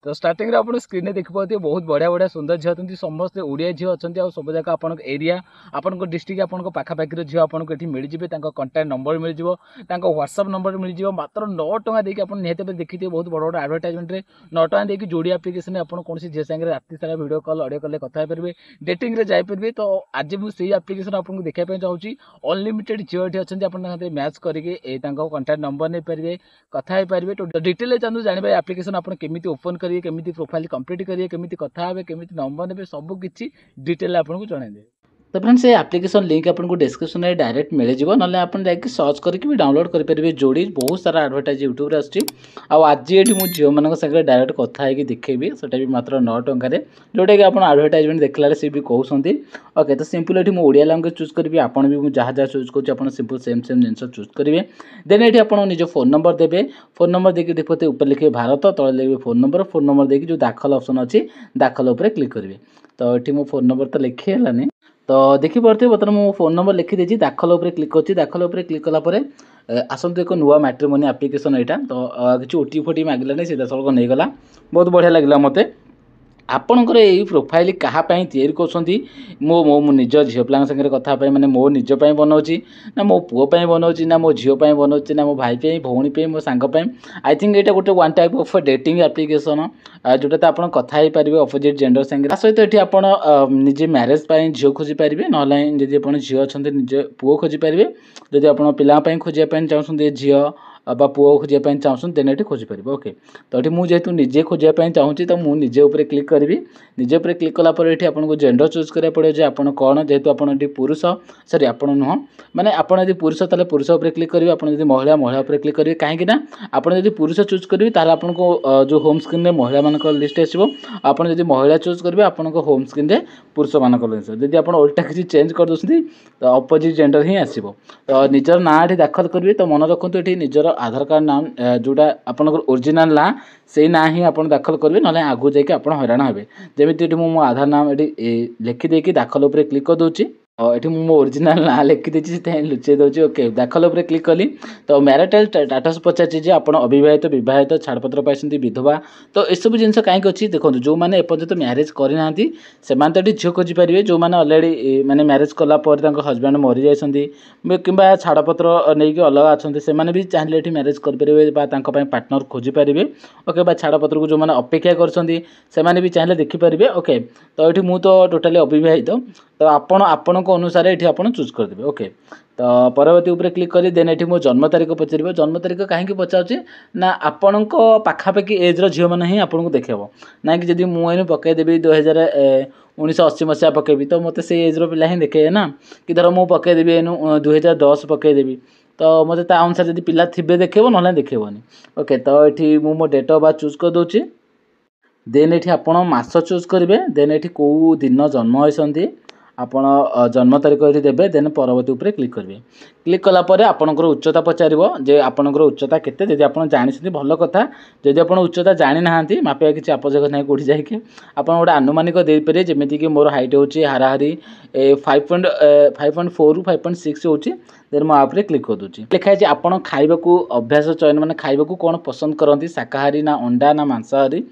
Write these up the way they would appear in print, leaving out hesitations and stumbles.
तो स्टार्टिंग रे आपण स्क्रीन देखि पाते बहुत बढ़िया बढ़िया सुंदर झील अच्छा समस्त ओडिया झील अच्छा सब जगह आपण एरिया आपण डिस्ट्रिक्ट आपण पाखापाखि झील आपको ये मिल जाए कंटाक्ट नंबर मिल जाए व्हाट्सअप नंबर मिल जाए मात्र 9 टका देके आप निहत देखी बहुत बड़ बड़ एडवर्टाइजमेंट रे 9 टका देकी जोड़ी एप्लिकेशन आप कौन झील सागर राति सारा वीडियो कॉल ऑडियो कॉल कथा पारे डेटिंग रे जाइपारे। तो आज मुझे एप्लिकेशन आपको देखा चाहूँगी अनलिमिटेड झील ये अच्छा आप मैच करके कंटाक्ट नंबर नहीं पारे कथा पारे। तो डिटेल चाहूँ जानवे एप्लिकेशन आप केमी ओपन करेंगे केमी प्रोफाइल कंप्लीट करेंगे केमी कथा हे केमी नंबर ने सब किसी डिटेल आपको जनइदेवे। तो फ्रेंड्स ये एप्लिकेशन लिंक आपको डिस्क्रिप्शन में डायरेक्ट मिल जाए ना आप सर्च करके भी डाउनलोड करेंगे जोड़ी बहुत सारा एडवर्टाइज यूट्यूब रे आज ये झील मान सागर डायरेक्ट कथा है देखेबी सेटा भी मात्र 9 टकर जोटा कि आप एडवर्टाइजमेंट देखला सी भी कहते। ओके तो सिंपल ये ओडिया लैंग्वेज चूज करी आपड़ भी जहाँ जहाँ चूज कर सिंपल सेम जिन चूज करेंगे देन ये आप निज फोन नंबर देवे फोन नंबर देखिए देखते ऊपर लिखे भारत तले लिखे फोन नंबर देखिए जो दाखल ऑप्शन अच्छी दाखल उपर क्लिक करेंगे। तो ये मो फोन नंबर तो लिखी है तो देखिपे बर्तमान मो फोन नंबर लिखी दाखल उपर क्लिक कर दाखल उपर क्लिक कलापर आसतु एक नुआ मैट्रिमोनी एप्लिकेशन यहाँ तो किसी ओटीपी फोटी मांगलानी सीधा सड़क नहीं गला बहुत बढ़िया लगे मत आपणकर यही प्रोफाइल कहाँपाई तैयारी कर मो मो निज झील पिला सागर कथा माने मो निजपाई बनाऊँगी ना मो पुओपाई बनाऊँगी ना मो झीलपाई बनाऊँगी ना मो भाई भौणी मो सांगपाई आई थिंक यहाँ गोटे one type of dating application जोटा तो आप कथा ही पारे अपोजिट जेंडर संगे सहित ये आप निजे मैरेज झील खोजी पारे ना जब आप झील अच्छा निजे पुओ खोजी पारे जब आप पाई खोजापी चाहते झील बा पुओ खोजापी चाहूँ देन ये खोजी पारे। ओके तो ये मुझे निजे खोजापी चाहूँगी तो मुझे निजे उपर क्लिक करी निजे उपर क्लिक कलापर ये आपको जेंडर चूज करा पड़े जो आप कौन जेहेतु आप पुरुष सॉरी आप नुह मैंने आपड़ पुरुष ताले पुरुष उपर क्लिक करेंगे आप महिला महिला उपर क्लिक करेंगे कहीं आपड़ पुरुष चूज करेंगे ताले आपको जो होम स्क्रीन में महिला मान लिस्ट आसो आपड़ जब महिला चूज करेंगे आपको होम स्क्रीन में पुरुष मान लिस्ट जब आप उल्टा किसी चेंज कर दूसरी तो अपोजिट जेंडर ही आसो। तो निजर ना ये दाखल करेंगे तो मन रखु ये निजर आधार कार्ड नाम जोटा आपंकर ओरिजिनाल ना से ना ही आप दाखल करेंगे ना आगू जाकि हैरान हे जमी मो आधार नाम ये लिखिदेकी दाखल उपर क्लिक कर दूसरी ये मो ओरिजिनाल ना लिखिदी लुचे दूसरी। ओके दाखल उपर क्लिक कली तो मैरिटल स्टेटस पचार आप अविवाहित विवाहित छाड़पत्र पाई विधवा तो यू जिन कहीं अच्छी देखो जो मैंने एपर्यंत मैरिज करना से तो झील खोजी पारे जो मैंने अलरेडी माने मैरिज कलापर हजबैंड मरी जाती कि छाड़पत्र नहीं अलग अच्छा से भी चाहिए ये मैरिज करेंगे पार्टनर खोजी पारे। ओके छाड़पत्र को जो मैंने अपेक्षा कर भी चाहिए देखिपारे। ओके तो ये मुझे तो टोटाली अविवाहित तो आपण अनुसार ये आप चूज करदे। ओके तो परवर्ती उपर क्लिक करी देन ये मो जन्म तारीख पचार जन्म तारीख कहीं पचारे ना आपण पाखापाखि एज्र झील मैंने ही आपको देखेब ना कि जब मुझे पकईदेवी 1980 मसीहा पकेबी तो मत से एज्र पिला ही देखे ना कि धर मुझे पकईदेवी 2010 पकईदेवी तो मत अनुसार जब पिला थे देखेब ना देखेबनी। ओके तो ये मो डेट ऑफ बर्थ चूज कर दूची देन ये आप मास चूज करेंगे देन ये कौ दिन जन्म होती आपण जन्म तारीख ये देवे देन परवर्ती उपर क्लिक करेंगे क्लिक कलापर आपणकर उच्चता पचार जे आपणकर उच्चता केते जब आप जानी भल कथा जदि आप उच्चता जानी ना मापिया किसी आवश्यक ना कौटी जाकि आप गोटे आनुमानिक देपारे जमीक मोर हाइट हो हाराहारी 5.4 ରୁ 5.6 होची देन मो आप क्लिक कर दूची लिखाई आप खाइबा अभ्यास चयन माने खाइबा कौन पसंद करती शाकाहारी ना अंडा ना मांसाहारी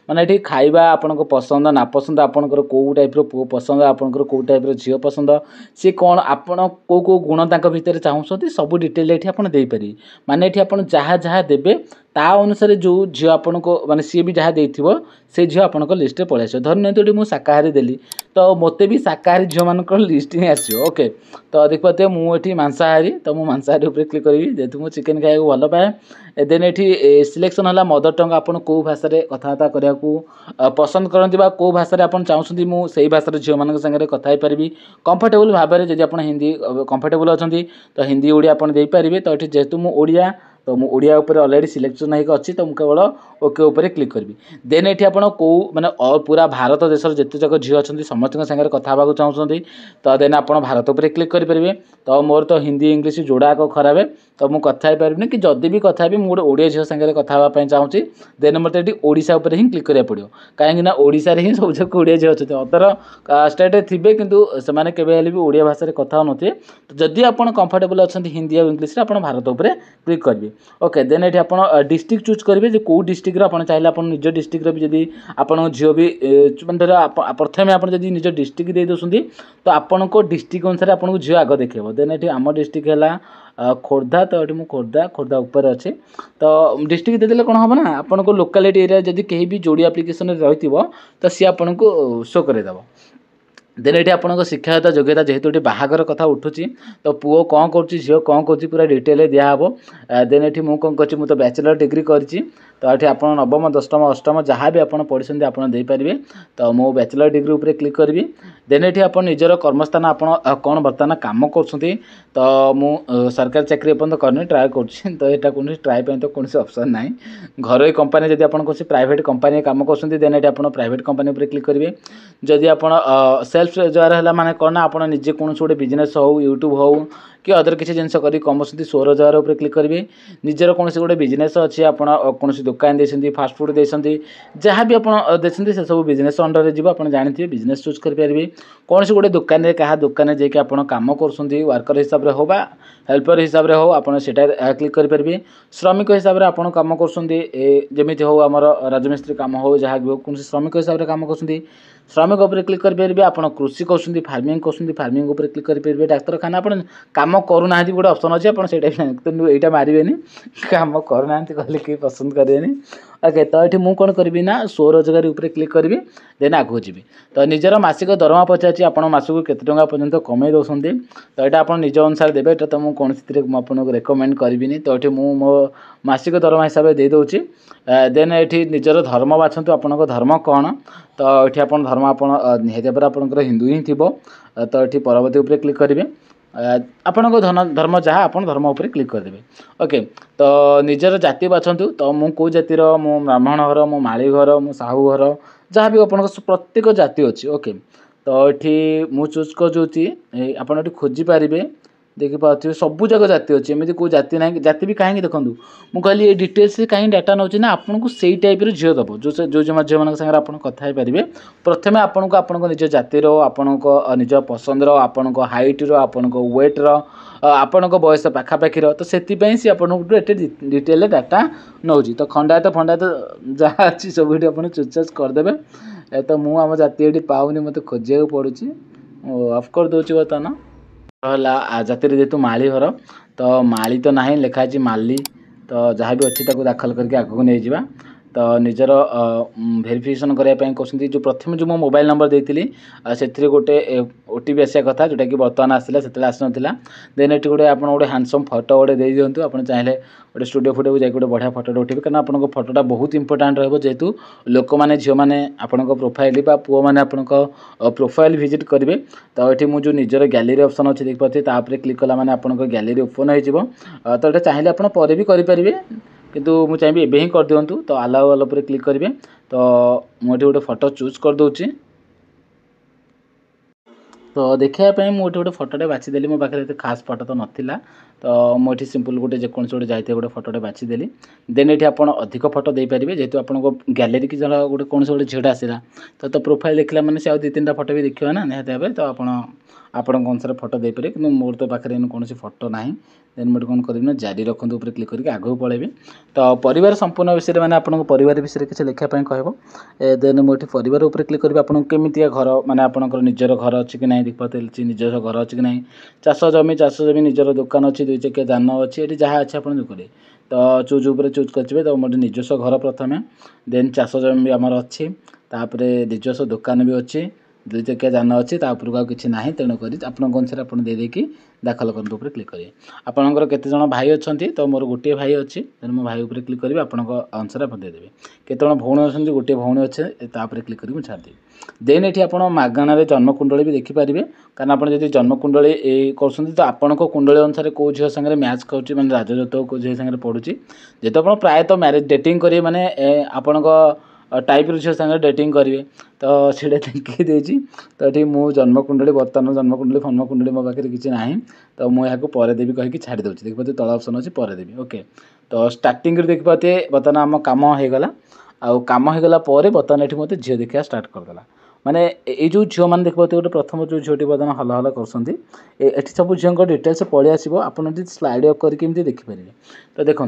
माने ये खाइबा आपण पसंद ना पसंद आपंकर कौ टाइप पुओ पसंद आपंकर कौ टाइप झील पसंद सी कौन आपण कौ कौ गुण भितर चाहूँगी सब डिटेल ये आप देपारे माने ये आप जहाँ जहाँ देवे ता अनुसार जो झील आपण को माने सी भी जहाँ देथिबो से झील आपण लिस्ट पड़े आस धर नहीं मुझे शाकाहारी देली तो मत भी शाकाहारी झील मान लिस्ट ही आसो। ओके तो देखते मुझे मांसाहारी तो मुझे मांसाहारी उपर क्लिक करी जेहतु मुझे चिकेन खाया भल पाए देन ये सिलेक्शन है मदर टंग आप कौ भाषा कथबार्ता करने पसंद करती कौ भाषा आप चाहूँगी मुझे भाषा झील मान सागर कथा पारि कंफर्टेबल भाव में जब आप हिंदी कंफर्टेबल अच्छा तो हिंदी ओडिया आप देपारे तो ये जेहेतु मुझे ओडिया तो मुझे ओडिया उपर अलरेडी सिलेक्शन होकर अच्छी तो मुझे केवल ओके उपर क्लिक करी देन ये आप माने पूरा भारत देशर जिते जाक झील अच्छा समस्त सागर कथा चाहूँगी तो देन आप भारत उपर क्लिक करेंगे तो मोर तो हिंदी इंग्लीश जोड़ा खराब है तो मुझे कथा पारि कि जदि भी कथा भी मुझे ओडिया झील सागर कथा चाहूँगी देन मत ये ओडिशा उपर ही क्लिक करा पड़ो कहीं ओडिशा रे ही सब जगह ओडिया झील अच्छे अदर स्टेट थे किंतु से केवे भी ओडिया भाषा कथा हो तो जदि आप कंफर्टेबल अच्छा हिंदी और इंग्लीश आप भारत उपर क्लिक करेंगे करेंगे। ओके देन ये आप डिस्ट्रिक्ट चूज करेंगे जो कौ डिस्ट्रिक्ट आप चाहिए आप निज डिस्ट्रिक्ट भी जब आप झील भी मैंने प्रथम आप निज डिस्ट्रिक्ट दे दूसरी तो आपण को डिस्ट्रिक्ट अनुसार आपको झील आग देखेब। देन ये आम डिस्ट्रिक्ट है खोर्धा तो ये खोर्धा खोर्धा ऊपर अच्छे तो डिस्ट्रिक्ट देदेले कौन हम ना आपन को लोकालिटी एरिया जब कहीं भी जोड़ी आप्लिकेसन रही तो सी आपन को शो करदेव। देन ये आपन शिक्षागत योग्यता जेहेतु ये बाहागर कथा उठुची तो पुओ कौन कर झील कौन कर पूरा डिटेल दिहब। देन ये मुझे कौन कर तो बैचलर डिग्री करी तो ये आप नवम दशम अष्टम जहाँ भी आप पढ़ी आप देपारे तो मो बैचलर डिग्री उपर क्लिक करी। देन ये आप निजर कर्मस्थान आप कौन बर्तमान कम कर तो मु सरकारी चाकरी एपर्तन करनी ट्राए कर तो यहाँ कौन ट्राए तो कौन ऑप्शन ना घर कंपनी जब आप कौन प्राइवेट कंपनी कम कर देन ये आप प्राइवेट कंपनी उपर क्लिक करेंगे। जदि आप सेल्फ रोजगार है माने कौन ना आप निजे कौन गोटे बिजनेस हो यूट्यूब हो कि अदर किसी जिन कमर स्वरोजगार उपर क्लिक करेंगे। निजर कौन गोटे बिजनेस अच्छे आप कौन दुकान देते फास्ट फूड देते जहाँ भी आप देते से सब बिजनेस अंडर जी आप जानते हैं बिजनेस चूज करेंगे। कौन से गोटे दुकान में क्या दुकान जाकि आप कम कर वर्कर हिसाब से हो बा हेल्पर हिसाब से हो आप क्लिक करेंगे। श्रमिक हिसाब से आप कम करमी हो आम राजमिस्त्री कम हो जहाँ भी हो कौन श्रमिक हिसाब से कम कर श्रमिक उपर क्लिक करेंगे। आप कृषि कर फार्मिंग कर फार्मिंग उपर क्लिक करेंगे। डाक्तरखाना आप कम करूना गोटे ऑप्शन अच्छे आप यहाँ मारे कम करूना कहले कहीं पसंद करेंगे। ओके तो ये मुझे कौन करी ना स्वरोजगार उपर क्लिक करी देन आगू जी तो निजर मासिक दरमा पचार आप मासक केते टंका पर्यंत कमे दौरान तो यहाँ आप निज अनुसार देवे तो मुझे कौन आपको रेकमेंड करी तो ये मुझे मो मासिक दरमा हिसाब से दे दूँगी। देन ये निजर धर्म बाछंतु आपन धर्म कौन तो ये आप धर्म आप निहत भाव आपंकर हिंदू ही थी तो ये परवर्ती उपर क्लिक करेंगे। आपण को धर्म जहाँ आप धर्म उपर क्लिक करदेवे। ओके तो निजर जाति बाछंतु तो मु कौ जातिर मु ब्राह्मण घर मु माली घर मु साहू घर जहाँ भी आप प्रत्येक जाति अच्छी। ओके तो ये मु चूज कर आप खोजी पारे देखिए सबू जगह जाति अच्छी एमती कोई जाति ना जाति भी कहीं देखूँ मुझे कहली ये डिटेल्स कहीं डाटा नौ ना आपको से टाइप झील दब जो झील सागर आप कथा पारे प्रथम आपको आपको निज जातिर आपण निज पसंद आपण हाइट आपण वेट आपण बयस पाखापाखि तो से सी आपको डिटेल डाटा नौ तो खंडायत फंडायत जहाँ अच्छी सब आप चूज चाज करदे। तो मुझे आम जाति पाऊनी मत खोजा पड़ूँ ऑफ कर दूसरी बर्तमान है जाति जेहेतु माली घर तो माली तो ना लिखाई माली तो जहाँ भी अच्छी दाखल करके आगू नहीं जावा। तो निजर भेरिफिकेसन करने कहते जो प्रथम जो मो मोबाइल नंबर देती से गोटे ओटीपी आसा कथा जोटा कि बर्तमान आसला से आसन देन ये गोटे आप गोटे हैंडसम फोटो गोटे दे दिंतु आप चाहिए गोटे स्टूडियो फोटो को गोटे बढ़िया फोटो उठेबे कारण आपको फोटोटा बहुत इंपोर्टाट रहा जेहेतु लोक मैंने झील मैंने आपंक प्रोफाइल पुओ मैंने आपंक प्रोफाइल विजिट करेंगे। तो ये मुझे निजर गैलेरी ऑप्शन अच्छे देखिए क्लिक कला मैंने आपंक गैलेरी ओपन हो तो ये चाहिए आप पर भी करेंगे किंतु मुझे चाहिए एवं ही कर दिंतु तो अलाउ वाला पर क्लिक करेंगे। तो मुझे गोटे फोटो चूज कर दूची तो देखापी मुझे गोटे फोटोटे बाछीदेली मो पाखे खास फोटो तो नाला तो मुझे सिंपल गोटे जेको गोटे जाइए गोटे फोटोटे बाछीदेली देन ये आप अधिक फोटो दे पारे जेहतु आपको गैलेरी की जरा गोटे कौन गोटे झीटा आसला तो प्रोफाइल देखला मैंने से दु तीन फोटो भी देखा ना निहत भाव तो आपण अनुसार फोटो दे पारे कि मोर तो पाखे कौन फोटो ना देन मुझे कौन करें जारी रखुद उपर क्लिक करके आगे पलैबी। तो परिवार संपूर्ण विषय मैंने आपको परिवार विषय किसी लिखापी कह देन मुझे परिवार उपर क्लिक करी आपको केमितिया घर मैंने आपंकर निजर घर अच्छी कि ना देखिए निजर घर अच्छी कि ना चाष जमी निजर दुकान अच्छी दुई चकिया जान अच्छी ये जहाँ अच्छे आप देखिए तो चूज उपर चूज करेंगे। तो मोटे निजस्व घर प्रथम देन चाष जमी भी आमर अच्छी तापर निजस्व दुकान भी अच्छी दुई चकिया जान अच्छी तापर आ कि ना तेणुक आप अनुसार आप देदेकी दाखल करते उपर क्लिक करेंगे। आपंकर केते जण भाई अच्छा तो मोर गोटे भाई अच्छी देन मो भाई उपर क्लिक करेंगे आपण अनुसार आप देदेवे केते जण भौणी अच्छा गोटे भौणी अच्छे तापर क्लिक करके छाड़देवी। देन ये आप मागणार जन्मकुंडली भी देखिपारे कारण आप जन्मकुंडली कर तो आपण कुंडली अनुसार कौ झील सागर मैच कर मैंने राजजोत कौ झील सागर पड़ू जेहेतु आप प्रायतः मैरिज डेटिंग करेंगे मैंने आपण टाइप झील सागर डेटिंग करेंगे तो सीटा देखिए देती तो ये मो जन्मकुंडली बर्तमान जन्मकुंडली फन्मकुंडली मो पाखे किसी ना तो मुझे पर देवी कहीकि छाड़ी दूसरी देखिए तल ऑप्शन अच्छी पर देवी। ओके तो स्टार्टिंग देखिए बर्तमान आम कम होगला आउ कम होगला बर्तमान ये मत झील देखा स्टार्ट करदेला। माने ये जो झील मैंने देखिए गोटे प्रथम जो झील बर्तमान हल हल कर सब झील डिटेल्स पलि आसो आप स्लाइड अप करके देखिपारे। तो देखो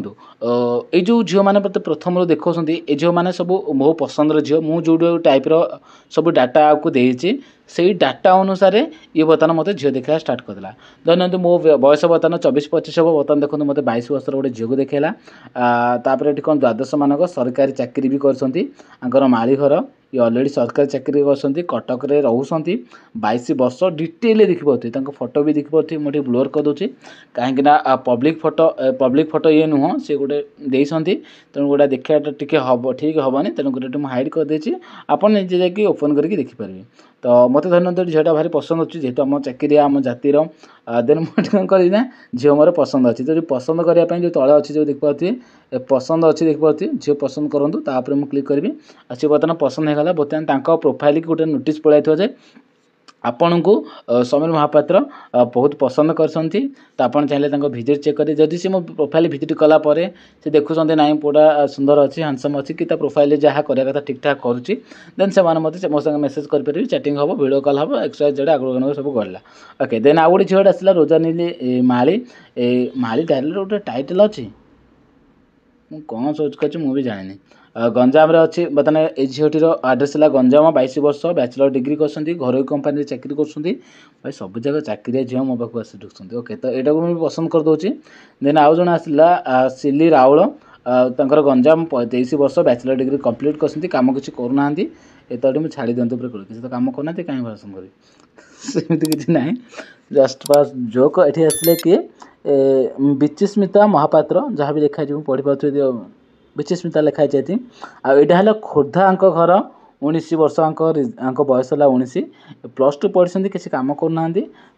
ये जो झील मैंने प्रथम देखा ये झील मैंने सब मो पसंद झील मुझे जो टाइप्र सब डाटा आपको देती से डाटा अनुसार ये बर्तमान मत झील देखा स्टार्ट करदेला। धरना मो बयस बर्तमान 24-25 हम बर्तमान देखो मत 22 वर्षर गोटे झील को देखेला। ये कौन द्वादश मानक सरकारी चाकरी भी कर माली घर ये अलरेडी सरकारी चाकरी कर कटक रोच 22 वर्ष डिटेल देखिपे फोटो भी देखिपे मुझे ब्लोर करदे कहीं पब्लिक फोटो ये नुह सी गोटे देती तेणु गोटा देखा टी हम ठीक हेनी तेणुक हाइड करदे आप निजे जाकि ओपन करके देखिपारे। तो मत धरना झीलटा भारी पसंद अच्छी जेहतु आम चाकरी आम जातिर देन मुझे कौन करना झील मोर पसंद अच्छी। तो जो पसंद करने जो तले अच्छी जो देखिए पसंद अच्छी देखिए झील पसंद करूँ तापर मुझे क्लिक करी सी बर्तमान पसंद होगा बर्तमान प्रोफाइल की गोटे नोटिस पड़ाई जाए आपण को समीर महापात्र बहुत पसंद करसंती। तो आप चाहिए भिजिट चेक करें जदि से मो प्रोफाइल भिजिट कलापर से देखुं ना पूरा सुंदर अच्छी हैंडसम अच्छी कि प्रोफाइल जहाँ करा कथा ठीक ठाक करुच्ची देन से मत मो संगे मेसेज करेंगे चैटिंग हम वीडियो कॉल हम एक्सट्रा जेड आगे सब गला। ओके देन आउ गोटे झील आसला रोजानीली माली माली डायरी गोटे टाइटल अच्छी कौन सोच कर मुझे जानी गंजाम अच्छी बर्तमान ये झीलटीर आड्रेस है गंजाम 22 वर्ष बैचलर डिग्री कर घर कंपानी चाकरी कर भाई सब जगह चाकरिया झील मो पाक आसी ढुकती। ओके तो यहाँ को मुझे पसंद करदे। देन आउ जन आसला सिली राउल गंजाम 23 वर्ष बैचलर डिग्री कंप्लीट कर कम किसी करूना तो मुझे छाड़ी दिंतु किसी तो कम करना कहीं पसंद करी किसी ना जस्ट पास जोक ये आसले किए विचिस्मिता महापात्र जहाँ भी देखा पढ़ी पारे विचिस्मिता लिखाई थी आईटा खोर्धा घर 19 वर्ष बयस है 19 +2 पढ़ी किसी कम करना।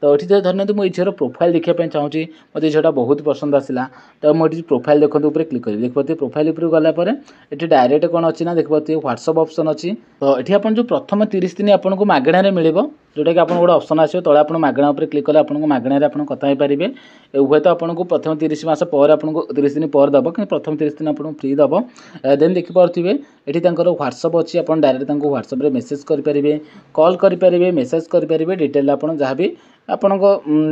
तो ये धरना मुझे झील प्रोफाइल देखापी चाहिए मत झीलटा बहुत पसंद आसला। तो मुझे प्रोफाइल देखते ऊपर क्लिक करी देखिए प्रोफाइल ऊपर गलापर ये डायरेक्ट कौन अच्छी ना देखिए व्हाट्सअप ऑप्शन अच्छी। तो ये आप जो प्रथम 30 दिन आपको मागणार मिल जोटा कि आप गोटे ऑप्शन आसो तले आप मागणा उपर क्लिक कले आपको मागणार आप कथा पारे हुए तो आपको प्रथम 30 मास पर आपको 30 दिन पर दब कि प्रथम 30 दिन आपको फ्री दब। देन देखिपे ये व्हाट्सअप अच्छी आप डायरेक्ट व्हाट्सअप मेसेज करेंगे कॉल करेंगे मेसेज करेंगे डिटेल आप जहाँ भी आपण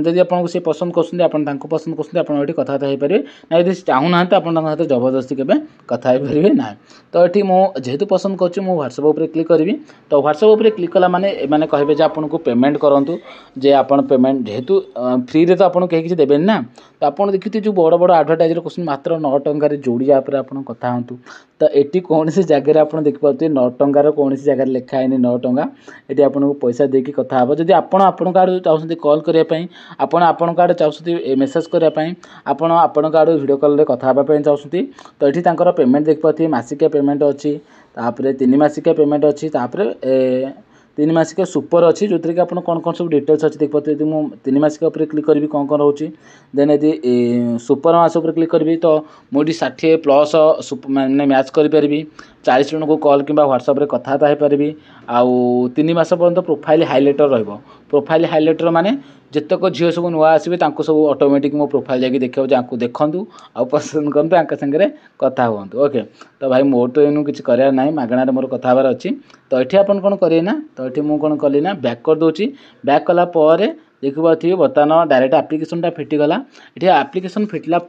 जदि आपको सी पसंद कर पसंद कर कथबार्ता हो पारे ना यदि चाहूना आप जबरदस्ती के कथा पारे ना। तो ये मुझे पसंद कर व्हाट्सअप उपर क्लिक करी। तो व्हाट्सअप उपर क्लिक कला माने कहे आपको पेमेंट करूँ जे आप पेमेंट जेहेतु फ्री रे तो आपको कहीं किसी देवेनि ना। तो आप देखते जो बड़ बड़ आडभटाइज क्वेश्चन मात्र 9 टंकार जोड़ी आप कथा हूँ। तो ये कौन सी जगह आप देखिए 9 टंकार कौन सी जगह लिखाए 9 टंका ये आपको पैसा देकी कथा हे जदि आपण आड़ चाहते कॉल करने आपण आड़ चाहते मेसेज करने आपण आड़ वीडियो कॉल कथापी चाहते। तो ये पेमेंट देखिए मासिकिया पेमेंट अच्छी 3 मासिकिया पेमेंट अच्छी 3 मासिक सुपर अच्छी जो थी कि आप कौन कौन सब डिटेल्स अच्छी देखिए यदि मुझे 3 मासिक उपर क्लिक करी कौन कौन रोचे देन यदि सुपर मास उपर क्लिक करी तो मुझे 60+ मैंने मैच करी 40 जन को कॉल कि व्हाट्सअप कथबार्ता हो पारि आउ 3 मास पर्यंत प्रोफाइल हाइलाइटर प्रोफाइल हाइलाइटर माने जितक झील सब नुआ आसवे सब ऑटोमेटिक मो प्रोफाइल जाकि देखा जाकू देखूँ आ पसंद करूँ सागर कथा हूँ। ओके तो भाई मोर तो इन किसी करार ना मागणार मोर कथबार अच्छी। तो ये आप कौन करें ना तो ये मुझे कौन कली ना बैक कर दूसरी बैक कलापर देखिए बर्तमान डायरेक्ट आप्लिकेसनटा फिटिगला ये आप्लिकेसन फिटला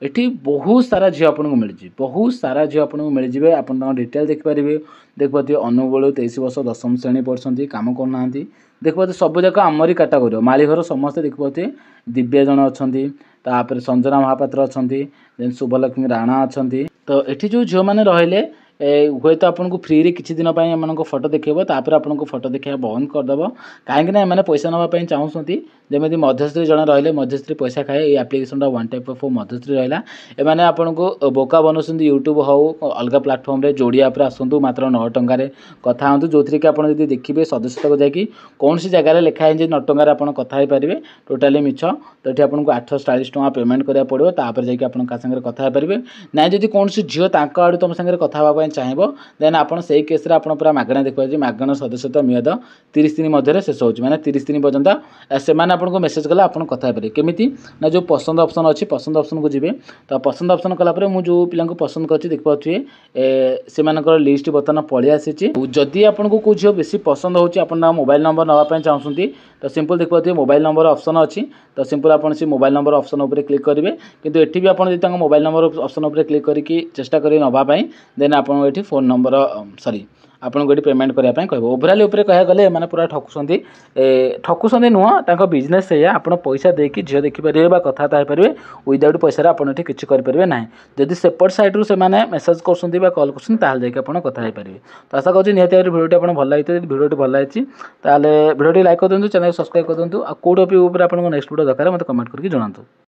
ये बहुत सारा झील आपको मिल बहुत सारा झील आपको मिल जाए आप डिटेल देखिपारे देखिए अनुगुल 23 वर्ष 10वीं श्रेणी पढ़ते कम करना देखिए सब जाक आमरी कैटेगोरी माली घर समस्ते देखिए दिव्या जन अच्छा संजना महापात्र अच्छा देन शुभलक्ष्मी राणा अच्छा। तो ये जो झील मैंने रहिले हुए तो आपको फ्री रे किसी दिन एम फोटो देखो तापर आपको फोटो देखा बंद करदेव कहीं एम पैसा नापी चाहती जमी मध्यस्त्री जन रही मध्यस्त्री पैसा खाए ये आप्लिकेसन 1 टाइप ऑफ मध्यस्त्री रहा एम आपको बोका बनाऊँ यूट्यूब हो अलग प्लाटफर्म रे जोड़ी आप आसतु मात्र 9 टंकार कथा हूँ जो थी कि आप देखिए सदस्यता को जाकि कौन सी जगह लिखाए 9 टंकार आप कथा पारे टोटाली मिछ। तो ये आपको 840 टଙ୍କା पेमेंट करा पड़ो तापर जाकि आप सागर कथा पारे ना जब कौन सी झील आड़ तुम सागर कथा ଚାହିଁବ ଦେନ୍ ଆପଣ ସେଇ କେସ୍ରେ ଆପଣ ପୁରା ମାଗଣା ଦେଖିପାରୁଛି ମାଗଣା ସଦସ୍ୟତା ମିଆଦ 30 ଦିନ ମଧ୍ୟରେ ଶେଷ ହେଉଛି ମାନେ 30 ଦିନ ପର୍ଯ୍ୟନ୍ତ ସେମାନେ ଆପଣଙ୍କୁ ମେସେଜ୍ କଲେ ଆପଣ କଥା ହେଇପାରିବେ କେମିତି ନା ଯେଉଁ ପସନ୍ଦ ଅପସନ୍ ଅଛି ପସନ୍ଦ ଅପସନ୍କୁ ଯିବେ ତ ପସନ୍ଦ ଅପସନ୍ କଲା ପରେ ମୁଁ ଯେଉଁ ପିଲାଙ୍କୁ ପସନ୍ଦ କରିଛି ଦେଖିପାରୁଥିବେ ସେମାନଙ୍କର ଲିଷ୍ଟ ବର୍ତ୍ତମାନ ପଳେଇ ଆସିଛି ଯଦି ଆପଣଙ୍କୁ କେଉଁ ଝିଅ ବେଶୀ ପସନ୍ଦ ହେଉଛି ଆପଣ ତାଙ୍କ ମୋବାଇଲ୍ ନମ୍ବର ନେବା ପାଇଁ ଚାହୁଁଛନ୍ତି ତ ସିମ୍ପଲ୍ ଦେଖିପାରୁଥିବେ ମୋବାଇଲ୍ ନମ୍ବର ଅପସନ୍ ଅଛି ତ ସିମ୍ପଲ୍ ଆପଣ ସେ ମୋବାଇଲ୍ ନମ୍ବର ଅପସନ୍ ଉପରେ କ୍ଲିକ୍ କରିବେ କିନ୍ତୁ ଏଠି ବି ଆପଣ ଯଦି ତାଙ୍କ ମୋବାଇଲ୍ ନମ୍ବର ଅପସନ୍ ଉପରେ କ୍ଲିକ୍ କରିକି ଚେଷ୍ଟା କରିବେ ନେବା ପାଇଁ ଦେନ୍ ଆପଣଙ୍କୁ ଏଠି ଫୋନ୍ ନମ୍ବର ସରି ଆପଣଙ୍କୁ ଏଠି ପେମେଣ୍ଟ କରିବା ପାଇଁ କହିବ ଓଭରାଲି ଉପରେ କହିବାକୁ ଗଲେ ଏମାନେ ପୁରା ଠକୁଛନ୍ତି ନୁହଁ ତାଙ୍କ ବିଜନେସ୍ ସେଇଆ ଆପଣ ପଇସା ଦେଇକି ଝିଅ ଦେଖିପାରିବେ ବା କଥାବାର୍ତ୍ତା ହେଇପାରିବେ ୱିଦାଉଟ୍ ପଇସାରେ ଆପଣ ଏଠି କିଛି କରିପାରିବେ ନାହିଁ ଯଦି ସେପଟ ସାଇଡ଼ରୁ ସେମାନେ ମେସେଜ୍ କରୁଛନ୍ତି ବା କଲ୍ କରୁଛନ୍ତି ତାହେଲେ ଯାଇକି ଆପଣ କଥା ହେଇପାରିବେ ତ ଆଶା କରୁଛି ନିହାତି ଭାବରେ ଭିଡ଼ିଓଟି ଆପଣ ଭଲ ଲାଗିଥିବ ଯଦି ଭିଡ଼ିଓଟି ଭଲ ଲାଗିଛି ତାହେଲେ ଭିଡ଼ିଓଟି ଲାଇକ୍ କରିଦିଅନ୍ତୁ ଚ୍ୟାନେଲ୍ ସବସ୍କ୍ରାଇବ୍ କରିଦିଅନ୍ତୁ ଆଉ କେଉଁ ଟପିକ୍ ଉପରେ ଆପଣଙ୍କ ନେକ୍ସଟ ଭିଡ଼ିଓ ଦରକାର ମୋତେ କମେଣ୍ଟ କରିକି ଜଣାନ୍ତୁ।